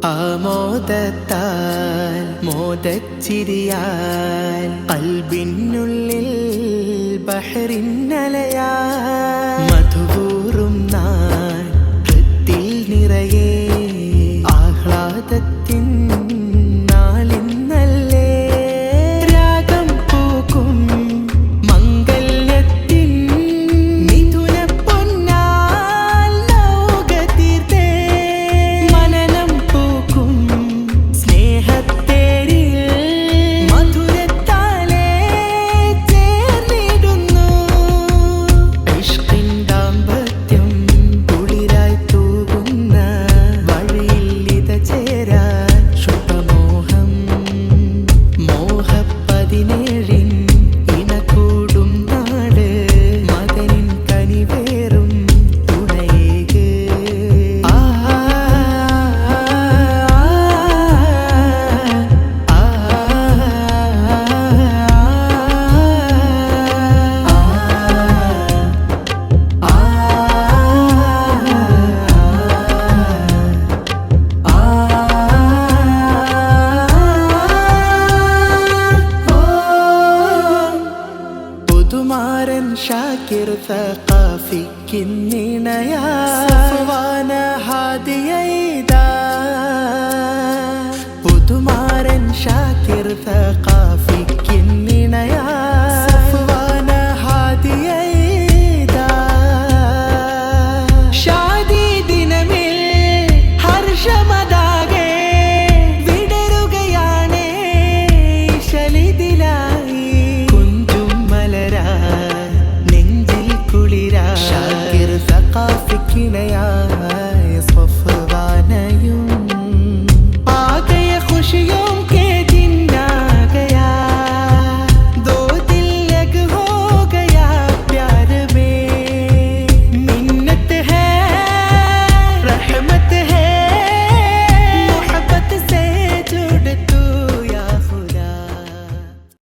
ആമോദത്താൽ മോദച്ചിരിയാൽ ഖൽബിനുള്ളിൽ ബഹറിന്നലയാൽ മധുകൂറും നാൾ ഹൃത്തിൽ നിറയെ ആഹ്ലാദത്തിൻ നാളിന്നല്ലേ രാഗം പൂക്കും മംഗല്യത്തിൻ മിഥുന പൊന്നാൽ ലോകതീർത്തേ മനനം പൂക്കും സ്നേഹത്തേരിൽ മധുരത്താലേ ചേർന്നിടുന്നു ഇഷ്കിൻ ദാമ്പത്യം കുളിരായി തൂകുന്ന വഴിയിൽ ഇത ചേരാൻ ശുഭമോഹം മോഹപ്പതിനേഴിൻ ഇണകൂടും നാട് മകനിൻ കനിവേറും തുണയേക് ആ പുതുമാരൻ ഷാക്കിർ സഖാഫിക്കിന്നിണയാ സഫ്വാന ഹാദിയൈദാ പുതുമാരൻ ഷാക്കിർ സഖാഫിക്കിന്നിണയാ സഫ്വാന ഹാദിയൈദാ ഷാദി ദിനമിൽ ഹർഷമതാകെ വിടരുകയാണേ ശലിദിലായി കുഞ്ചും മലരാ നെഞ്ചിൽ കുളിരാ ഷാക്കിർ സഖാഫിക്കിണയാ